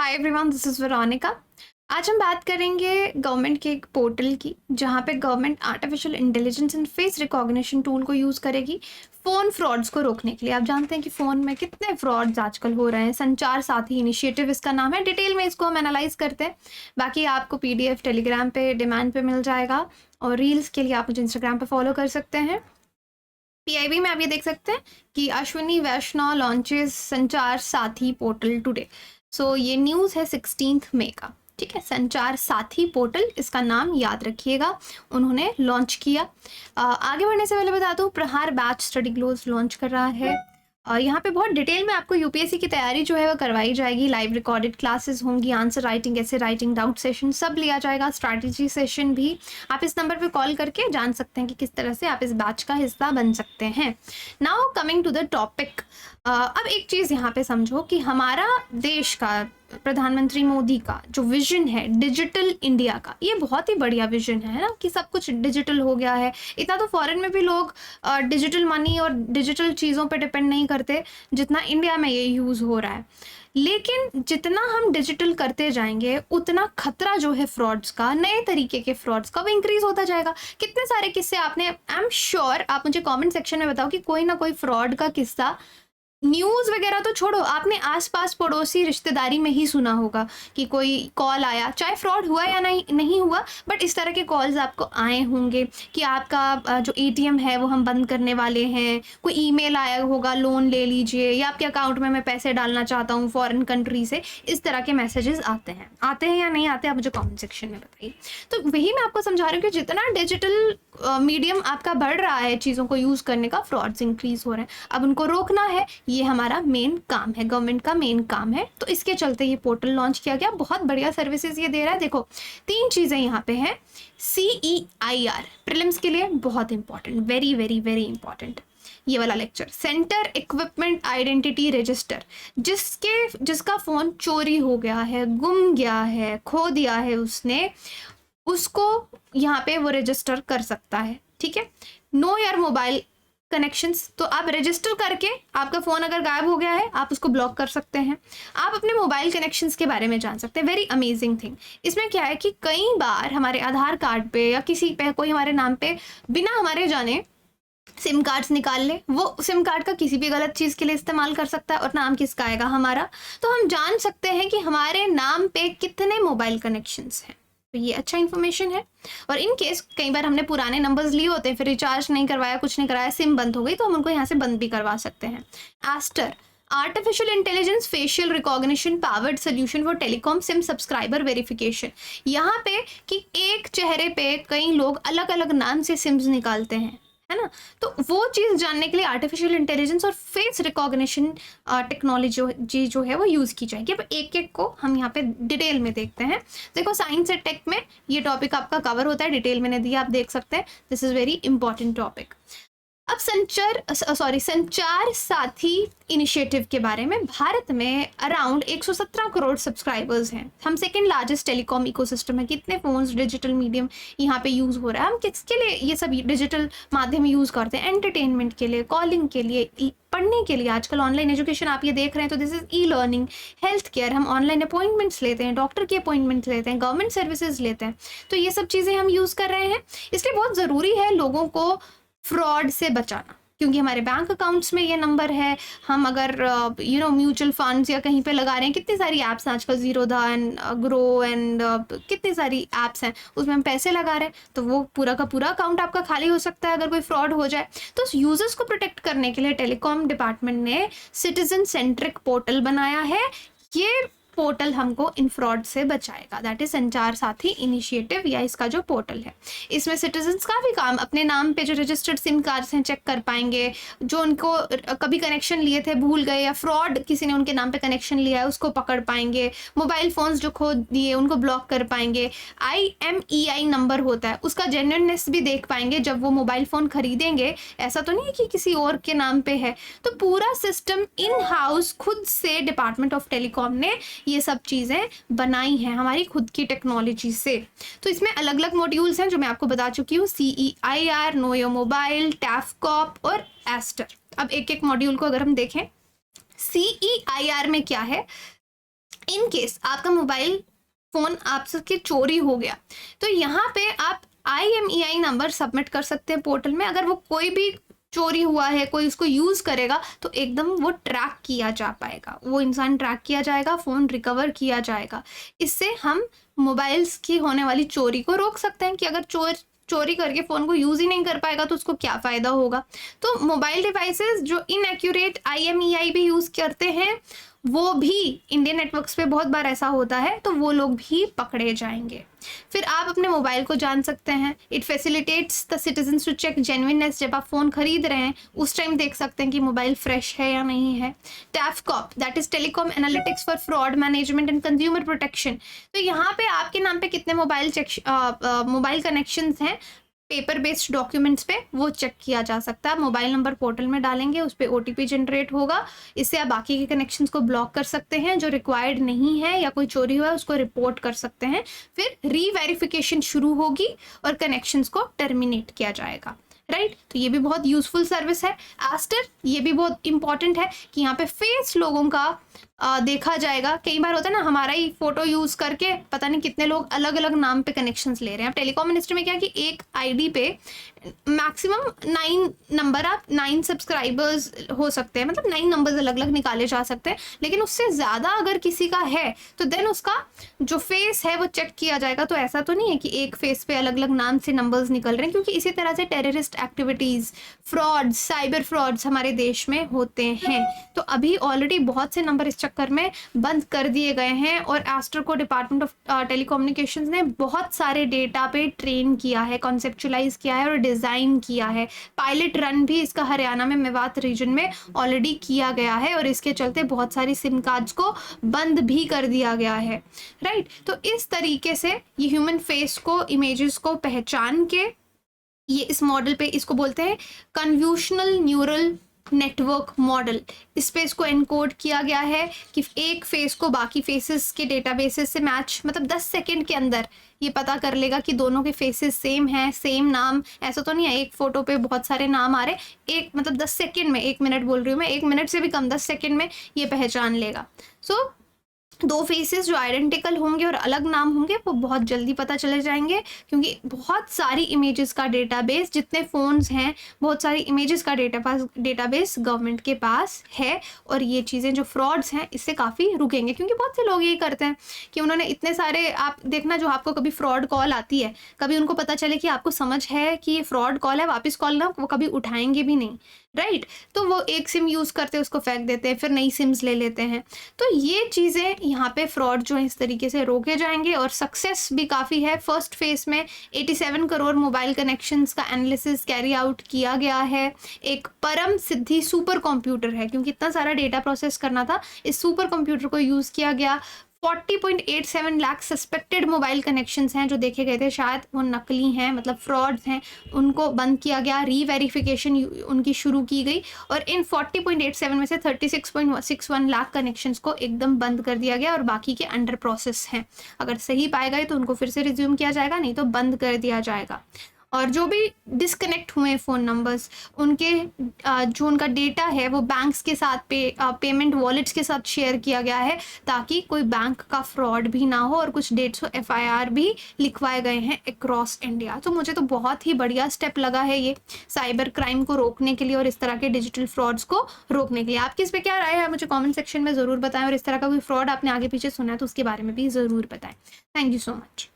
Hi everyone, this is Veronica. आज हम बात करेंगे गवर्नमेंट के एक पोर्टल की, जहाँ पे government artificial intelligence and face recognition tool को यूज़ करेगी फ़ोन फ्रॉड्स को रोकने के लिए। आप जानते हैं कि फ़ोन में कितने फ्रॉड्स आजकल हो रहे हैं। संचार साथी इनिशिएटिव इसका नाम है। डिटेल में इसको हम एनालाइज करते हैं। बाकी आपको पीडीएफ टेलीग्राम पे डिमांड पे मिल जाएगा, और रील्स के लिए आप मुझे इंस्टाग्राम पे फॉलो कर सकते हैं। पीआईबी में आप ये देख सकते हैं कि अश्विनी वैष्णव लॉन्चेस संचार साथी पोर्टल टुडे। सो ये न्यूज़ है 16 मई का। ठीक है, संचार साथी पोर्टल, इसका नाम याद रखिएगा, उन्होंने लॉन्च किया। आगे बढ़ने से पहले बता दूं, प्रहार बैच स्टडी ग्लोव्स लॉन्च कर रहा है। यहाँ पे बहुत डिटेल में आपको यूपीएससी की तैयारी जो है वो करवाई जाएगी। लाइव रिकॉर्डेड क्लासेस होंगी, आंसर राइटिंग, ऐसे राइटिंग, डाउट सेशन सब लिया जाएगा, स्ट्रैटेजी सेशन भी। आप इस नंबर पे कॉल करके जान सकते हैं कि किस तरह से आप इस बैच का हिस्सा बन सकते हैं। Now coming to the topic. अब एक चीज़ यहाँ पे समझो कि हमारा देश का, प्रधानमंत्री मोदी का जो विजन है डिजिटल इंडिया का, ये बहुत ही बढ़िया विजन है ना, कि सब कुछ डिजिटल हो गया है। इतना तो फॉरेन में भी लोग डिजिटल मनी और डिजिटल चीज़ों पे डिपेंड नहीं करते जितना इंडिया में ये यूज़ हो रहा है। लेकिन जितना हम डिजिटल करते जाएंगे उतना खतरा जो है फ्रॉड्स का, नए तरीके के फ्रॉड्स का, वो इंक्रीज होता जाएगा। कितने सारे किस्से आपने, आई एम श्योर आप मुझे कमेंट सेक्शन में बताओ कि कोई ना कोई फ्रॉड का किस्सा, न्यूज़ वगैरह तो छोड़ो, आपने आसपास पड़ोसी रिश्तेदारी में ही सुना होगा कि कोई कॉल आया, चाहे फ्रॉड हुआ या नहीं हुआ, बट इस तरह के कॉल्स आपको आए होंगे कि आपका जो एटीएम है वो हम बंद करने वाले हैं। कोई ईमेल आया होगा, लोन ले लीजिए, या आपके अकाउंट में मैं पैसे डालना चाहता हूँ फॉरेन कंट्री से। इस तरह के मैसेजेस आते हैं या नहीं आते, आप मुझे कॉमेंट सेक्शन में बताइए। तो वही मैं आपको समझा रही हूँ कि जितना डिजिटल मीडियम आपका बढ़ रहा है चीज़ों को यूज़ करने का, फ्रॉड्स इंक्रीज हो रहे हैं। अब उनको रोकना है, ये हमारा मेन काम है, गवर्नमेंट का मेन काम है। तो इसके चलते ये पोर्टल लॉन्च किया गया। बहुत बढ़िया सर्विसेज ये दे रहा है। देखो, 3 चीज़ें यहाँ पे हैं। CEIR प्रीलिम्स के लिए बहुत important, very very very important ये वाला lecture. Centre equipment identity register, जिसका फ़ोन चोरी हो गया है, गुम गया है, खो दिया है उसने, उसको यहाँ पे वो रजिस्टर कर सकता है। ठीक है, नो योर मोबाइल कनेक्शंस, तो आप रजिस्टर करके, आपका फ़ोन अगर गायब हो गया है आप उसको ब्लॉक कर सकते हैं। आप अपने मोबाइल कनेक्शंस के बारे में जान सकते हैं। Very amazing thing. इसमें क्या है कि कई बार हमारे आधार कार्ड पे या किसी पे कोई हमारे नाम पे बिना हमारे जाने सिम कार्ड्स निकाल ले, वो सिम कार्ड का किसी भी गलत चीज़ के लिए इस्तेमाल कर सकता है, और नाम किसका आएगा, हमारा। तो हम जान सकते हैं कि हमारे नाम पे कितने मोबाइल कनेक्शंस हैं। तो ये अच्छा इन्फॉर्मेशन है। और इन केस कई बार हमने पुराने नंबर्स लिए होते हैं, फिर रिचार्ज नहीं करवाया, कुछ नहीं कराया, सिम बंद हो गई, तो हम उनको यहाँ से बंद भी करवा सकते हैं। ASTR artificial intelligence facial recognition powered solution for telecom SIM subscriber verification. यहाँ पे कि एक चेहरे पे कई लोग अलग अलग नाम से सिम्स निकालते हैं, है ना। तो वो चीज़ जानने के लिए आर्टिफिशियल इंटेलिजेंस और फेस रिकॉग्निशन टेक्नोलॉजी जो है वो यूज़ की जाएगी। अब एक एक को हम यहाँ पे डिटेल में देखते हैं। देखो, साइंस एंड टेक में ये टॉपिक आपका कवर होता है, डिटेल मैंने दिया, आप देख सकते हैं। This is very important topic. अब संचार साथी इनिशिएटिव के बारे में। भारत में अराउंड 117 करोड़ सब्सक्राइबर्स हैं। हम सेकंड लार्जेस्ट टेलीकॉम इकोसिस्टम है। कितने फोन्स डिजिटल मीडियम यहाँ पे यूज़ हो रहा है। हम किसके लिए ये सब डिजिटल माध्यम यूज़ करते हैं? एंटरटेनमेंट के लिए, कॉलिंग के लिए, पढ़ने के लिए। आजकल ऑनलाइन एजुकेशन आप ये देख रहे हैं, तो this is e learning. Health care, हम ऑनलाइन अपॉइंटमेंट्स लेते हैं, डॉक्टर की अपॉइंटमेंट लेते हैं, गवर्नमेंट सर्विसेज लेते हैं। तो ये सब चीज़ें हम यूज़ कर रहे हैं। इसलिए बहुत ज़रूरी है लोगों को फ्रॉड से बचाना, क्योंकि हमारे बैंक अकाउंट्स में ये नंबर है। हम अगर म्यूचुअल फंड्स या कहीं पे लगा रहे हैं, कितनी सारी ऐप्स हैं आजकल, जीरोधा एंड ग्रो एंड कितनी सारी ऐप्स हैं, उसमें हम पैसे लगा रहे हैं, तो वो पूरा का पूरा अकाउंट आपका खाली हो सकता है अगर कोई फ्रॉड हो जाए। तो यूजर्स को प्रोटेक्ट करने के लिए टेलीकॉम डिपार्टमेंट ने सिटीजन सेंट्रिक पोर्टल बनाया है। ये पोर्टल हमको इन फ्रॉड से बचाएगा। दैट इज संचार साथी इनिशिएटिव, या इसका जो पोर्टल है, इसमें सिटीजन्स काफ़ी काम अपने नाम पे जो रजिस्टर्ड सिम कार्ड्स हैं चेक कर पाएंगे। जो उनको कभी कनेक्शन लिए थे, भूल गए, या फ्रॉड किसी ने उनके नाम पे कनेक्शन लिया है, उसको पकड़ पाएंगे। मोबाइल फ़ोन्स जो खो दिए उनको ब्लॉक कर पाएंगे। IMEI नंबर होता है, उसका जेन्युइननेस भी देख पाएंगे जब वो मोबाइल फ़ोन खरीदेंगे। ऐसा तो नहीं है कि किसी और के नाम पे है। तो पूरा सिस्टम इन हाउस खुद से डिपार्टमेंट ऑफ टेलीकॉम ने ये सब चीज़ें बनाई हैं हमारी खुद की टेक्नोलॉजी से। तो इसमें अलग अलग मॉड्यूल्स हैं जो मैं आपको बता चुकी हूँ। CEIR, नो योर मोबाइल, टैफकॉप और एस्टर। अब एक एक मॉड्यूल को अगर हम देखें, CEIR में क्या है, इन केस आपका मोबाइल फ़ोन आपसे चोरी हो गया तो यहाँ पे आप IMEI नंबर सबमिट कर सकते हैं पोर्टल में। अगर वो कोई भी चोरी हुआ है, कोई उसको यूज़ करेगा तो एकदम वो ट्रैक किया जा पाएगा, वो इंसान ट्रैक किया जाएगा, फ़ोन रिकवर किया जाएगा। इससे हम मोबाइल्स की होने वाली चोरी को रोक सकते हैं कि अगर चोरी करके फ़ोन को यूज़ ही नहीं कर पाएगा तो उसको क्या फ़ायदा होगा। तो मोबाइल डिवाइसेस जो इनएक्यूरेट IMEI भी यूज़ करते हैं वो भी इंडियन नेटवर्क्स पे बहुत बार ऐसा होता है, तो वो लोग भी पकड़े जाएंगे। फिर आप अपने मोबाइल को जान सकते हैं। It facilitates the citizens to check genuineness. जब आप फ़ोन खरीद रहे हैं उस टाइम देख सकते हैं कि मोबाइल फ्रेश है या नहीं है। TAFCOP that is telecom analytics for fraud management and consumer protection. तो यहाँ पे आपके नाम पे कितने मोबाइल कनेक्शंस हैं पेपर बेस्ड डॉक्यूमेंट्स पे वो चेक किया जा सकता है। मोबाइल नंबर पोर्टल में डालेंगे, उस पर OTP जनरेट होगा। इससे आप बाकी के कनेक्शंस को ब्लॉक कर सकते हैं जो रिक्वायर्ड नहीं है या कोई चोरी हुआ है उसको रिपोर्ट कर सकते हैं। फिर रीवेरिफिकेशन शुरू होगी और कनेक्शंस को टर्मिनेट किया जाएगा। राइट, तो ये भी बहुत यूजफुल सर्विस है। एस्टर ये भी बहुत इंपॉर्टेंट है कि यहाँ पे फेस लोगों का देखा जाएगा। कई बार होता है ना, हमारा ही फोटो यूज करके पता नहीं कितने लोग अलग अलग नाम पे कनेक्शंस ले रहे हैं। अब टेलीकॉम मिनिस्ट्री में क्या है कि एक आईडी पे मैक्सिमम 9 सब्सक्राइबर्स हो सकते हैं, मतलब 9 नंबर्स अलग अलग निकाले जा सकते हैं। लेकिन उससे ज़्यादा अगर किसी का है तो देन उसका जो फेस है वो चेक किया जाएगा। तो ऐसा तो नहीं है कि एक फेस पे अलग अलग नाम से नंबर्स निकल रहे हैं, क्योंकि इसी तरह से terrorist activities, frauds, cyber frauds हमारे देश में होते हैं। तो अभी ऑलरेडी बहुत से नंबर इस चक्कर में बंद कर दिए गए हैं और एस्टर को डिपार्टमेंट ऑफ टेलीकम्युनिकेशंस ने बहुत सारे डेटा पे ट्रेन किया है, कॉन्सेप्चुलाइज किया है और डिज़ाइन किया है। पायलट रन भी इसका हरियाणा में मेवात रीजन में ऑलरेडी किया गया है और इसके चलते बहुत सारी सिम कार्ड्स को बंद भी कर दिया गया है। राइट, तो इस तरीके से ये ह्यूमन फेस को, इमेजेस को पहचान के ये इस मॉडल पे, इसको बोलते हैं कन्वोल्यूशनल न्यूरल नेटवर्क मॉडल, इस पे इसको एनकोड किया गया है कि एक फेस को बाकी फेसेस के डेटाबेसेस से मैच, मतलब 10 सेकंड के अंदर ये पता कर लेगा कि दोनों के फेसेस सेम हैं, सेम नाम। ऐसा तो नहीं है एक फोटो पे बहुत सारे नाम आ रहे, एक मतलब 10 सेकंड में, 1 मिनट बोल रही हूँ मैं, 1 मिनट से भी कम, 10 सेकंड में ये पहचान लेगा। सो 2 फेसेस जो आइडेंटिकल होंगे और अलग नाम होंगे वो बहुत जल्दी पता चले जाएंगे, क्योंकि बहुत सारी इमेजेस का डेटाबेस, जितने फ़ोन्स हैं बहुत सारी इमेजेस का डेटाबेस गवर्नमेंट के पास है। और ये चीज़ें जो फ्रॉड्स हैं इससे काफ़ी रुकेंगे, क्योंकि बहुत से लोग यही करते हैं कि उन्होंने इतने सारे, आप देखना जो आपको कभी फ्रॉड कॉल आती है, कभी उनको पता चले कि आपको समझ है कि ये फ्रॉड कॉल है, वापस कॉल ना, वो कभी उठाएंगे भी नहीं। राइट, तो वो एक सिम यूज़ करते हैं, उसको फेंक देते हैं, फिर नई सिम्स ले लेते हैं। तो ये चीज़ें यहाँ पे फ्रॉड जो है इस तरीके से रोके जाएंगे और सक्सेस भी काफ़ी है। फर्स्ट फेज में 87 करोड़ मोबाइल कनेक्शंस का एनालिसिस कैरी आउट किया गया है। एक परम सिद्धि सुपर कंप्यूटर है, क्योंकि इतना सारा डेटा प्रोसेस करना था, इस सुपर कंप्यूटर को यूज़ किया गया। 40.87 लाख सस्पेक्टेड मोबाइल कनेक्शंस हैं जो देखे गए थे, शायद वो नकली हैं, मतलब फ्रॉड्स हैं, उनको बंद किया गया, रीवेरिफिकेशन उनकी शुरू की गई और इन 40.87 में से 36.61 लाख कनेक्शंस को एकदम बंद कर दिया गया और बाकी के अंडर प्रोसेस हैं। अगर सही पाए गए तो उनको फिर से रिज्यूम किया जाएगा, नहीं तो बंद कर दिया जाएगा। और जो भी डिस्कनेक्ट हुए फ़ोन नंबर्स, उनके जो उनका डेटा है वो बैंक्स के साथ पेमेंट वॉलेट्स के साथ शेयर किया गया है, ताकि कोई बैंक का फ्रॉड भी ना हो। और कुछ 150 FIR भी लिखवाए गए हैं अक्रॉस इंडिया। तो मुझे तो बहुत ही बढ़िया स्टेप लगा है ये साइबर क्राइम को रोकने के लिए और इस तरह के डिजिटल फ्रॉड्स को रोकने के लिए। आपकी इस पर क्या राय है मुझे कॉमेंट सेक्शन में ज़रूर बताएं, और इस तरह का कोई फ्रॉड आपने आगे पीछे सुना है तो उसके बारे में भी ज़रूर बताएं। Thank you so much.